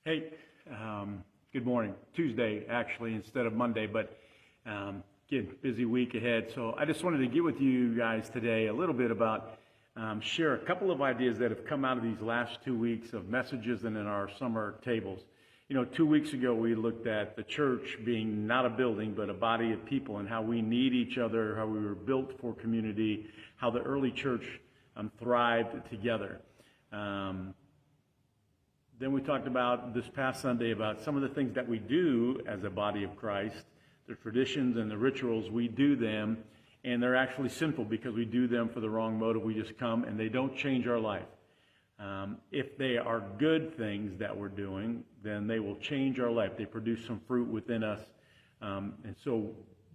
Hey, good morning. Tuesday, actually, instead of Monday, but again, busy week ahead. So I just wanted to get with you guys today a little bit about, share a couple of ideas that have come out of these last 2 weeks of messages and in our summer tables. You know, 2 weeks ago, we looked at the church being not a building, but a body of people and how we need each other, how we were built for community, how the early church thrived together. Then we talked about this past Sunday about some of the things that we do as a body of Christ, the traditions and the rituals, we do them, and they're actually sinful because we do them for the wrong motive. We just come and they don't change our life. If they are good things that we're doing, then they will change our life. They produce some fruit within us, and so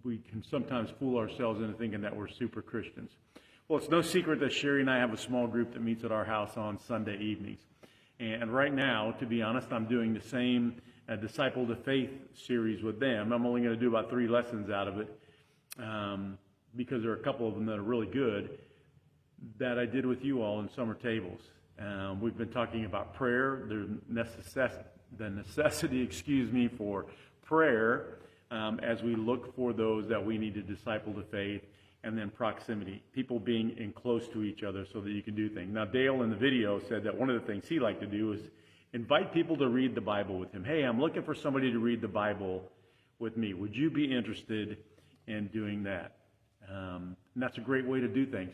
we can sometimes fool ourselves into thinking that we're super Christians. Well, it's no secret that Sherry and I have a small group that meets at our house on Sunday evenings. And right now, to be honest, I'm doing the same Disciple to Faith series with them. I'm only going to do about 3 lessons out of it because there are a couple of them that are really good that I did with you all in summer tables. We've been talking about prayer, the necessity, for prayer as we look for those that we need to disciple to faith. And then proximity, people being in close to each other so that you can do things. Now, Dale in the video said that one of the things he liked to do is invite people to read the Bible with him. Hey, I'm looking for somebody to read the Bible with me. Would you be interested in doing that? And that's a great way to do things.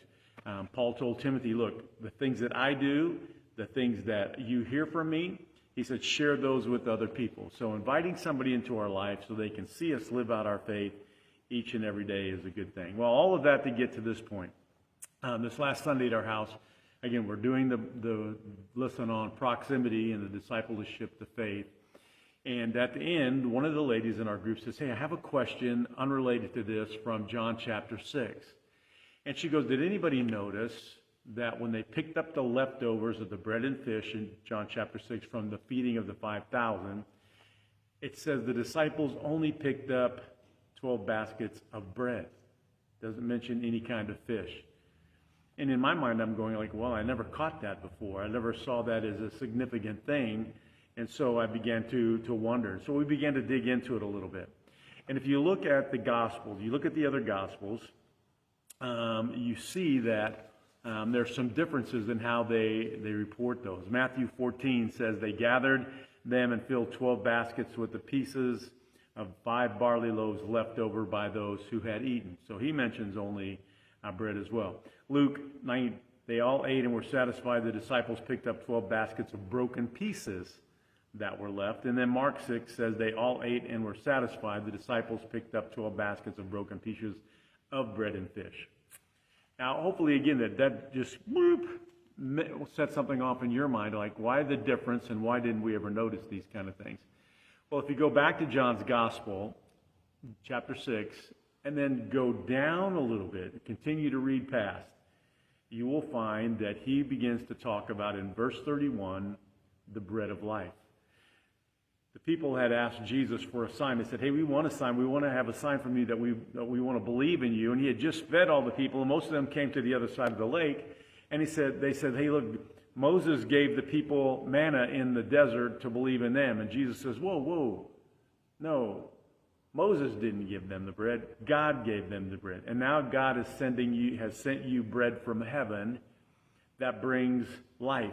Paul told Timothy, look, the things that I do, the things that you hear from me, he said, share those with other people. So inviting somebody into our life so they can see us live out our faith each and every day is a good thing. Well, all of that to get to this point. This last Sunday at our house, again, we're doing the lesson on proximity and the discipleship to faith. And at the end, one of the ladies in our group says, hey, I have a question unrelated to this from John chapter 6. And she goes, did anybody notice that when they picked up the leftovers of the bread and fish in John chapter 6 from the feeding of the 5,000, it says the disciples only picked up 12 baskets of bread. Doesn't mention any kind of fish. And in my mind, I'm going like, well, I never caught that before. I never saw that as a significant thing. And so I began to wonder. So we began to dig into it a little bit. And if you look at the Gospels, you look at the other Gospels, you see that there's some differences in how they report those. Matthew 14 says they gathered them and filled 12 baskets with the pieces of 5 barley loaves left over by those who had eaten. So he mentions only bread as well. Luke 9, they all ate and were satisfied. The disciples picked up 12 baskets of broken pieces that were left. And then Mark 6 says they all ate and were satisfied. The disciples picked up 12 baskets of broken pieces of bread and fish. Now, hopefully, again, that just set something off in your mind, like why the difference and why didn't we ever notice these kind of things? Well, if you go back to John's Gospel, chapter 6, and then go down a little bit, continue to read past, you will find that he begins to talk about, in verse 31, the bread of life. The people had asked Jesus for a sign. They said, hey, we want a sign. We want to have a sign from you that we want to believe in you. And he had just fed all the people, and most of them came to the other side of the lake. And they said, hey, look, Moses gave the people manna in the desert to believe in them. And Jesus says, whoa, no, Moses didn't give them the bread. God gave them the bread. And now God has sent you bread from heaven that brings life.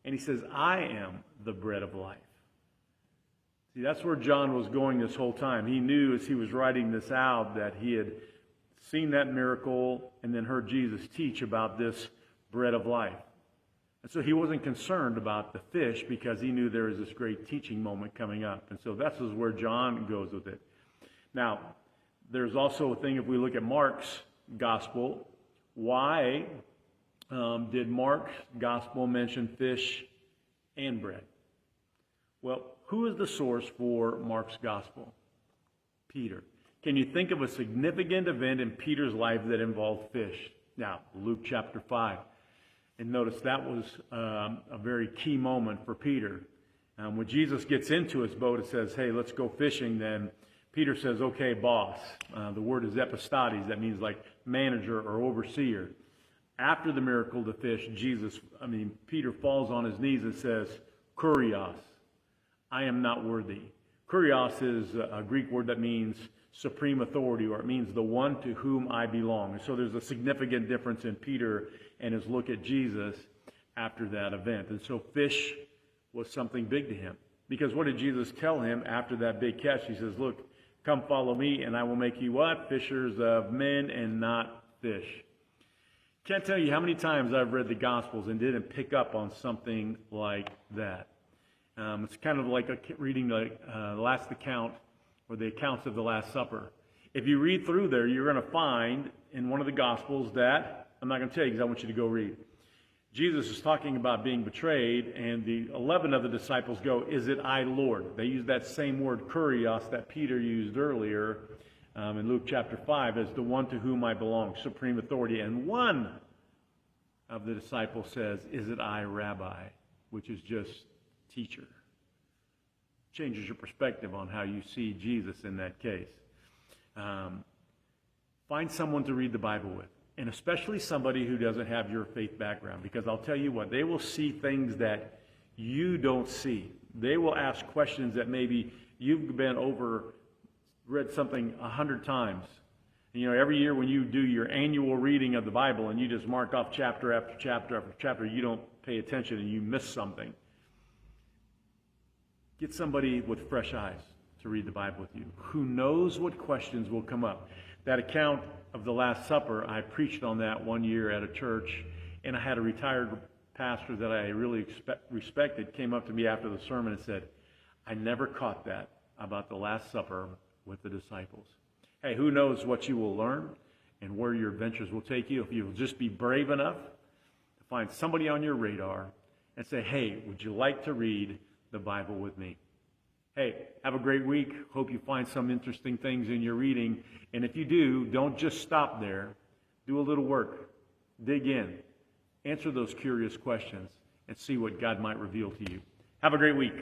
And he says, I am the bread of life. See, that's where John was going this whole time. He knew as he was writing this out that he had seen that miracle and then heard Jesus teach about this bread of life. And so he wasn't concerned about the fish because he knew there was this great teaching moment coming up. And so that's where John goes with it. Now, there's also a thing, if we look at Mark's gospel, why did Mark's gospel mention fish and bread? Well, who is the source for Mark's gospel? Peter. Can you think of a significant event in Peter's life that involved fish? Now, Luke chapter 5. And notice that was a very key moment for Peter. When Jesus gets into his boat, it says, hey, let's go fishing. Then Peter says, okay, boss. The word is epistates. That means like manager or overseer. After the miracle of the fish, Peter falls on his knees and says, kurios, I am not worthy. Kurios is a Greek word that means supreme authority, or it means the one to whom I belong. And so there's a significant difference in Peter and his look at Jesus after that event. And so fish was something big to him. Because what did Jesus tell him after that big catch? He says, look, come follow me and I will make you what? Fishers of men and not fish. Can't tell you how many times I've read the Gospels and didn't pick up on something like that. It's kind of like reading the last account or the accounts of the Last Supper. If you read through there, you're going to find in one of the Gospels that, I'm not going to tell you because I want you to go read. Jesus is talking about being betrayed, and the 11 of the disciples go, is it I, Lord? They use that same word, kurios, that Peter used earlier in Luke chapter 5 as the one to whom I belong, supreme authority. And one of the disciples says, is it I, Rabbi? Which is just teacher. Changes your perspective on how you see Jesus in that case. Find someone to read the Bible with, and especially somebody who doesn't have your faith background, because I'll tell you what, they will see things that you don't see. They will ask questions that maybe you've read something 100 times. And, every year when you do your annual reading of the Bible and you just mark off chapter after chapter after chapter, you don't pay attention and you miss something. Get somebody with fresh eyes to read the Bible with you, who knows what questions will come up. That account of the Last Supper, I preached on that one year at a church, and I had a retired pastor that I really respected came up to me after the sermon and said, I never caught that about the Last Supper with the disciples. Hey, who knows what you will learn and where your adventures will take you if you'll just be brave enough to find somebody on your radar and say, hey, would you like to read the Bible with me? Hey, have a great week. Hope you find some interesting things in your reading. And if you do, don't just stop there. Do a little work. Dig in. Answer those curious questions and see what God might reveal to you. Have a great week.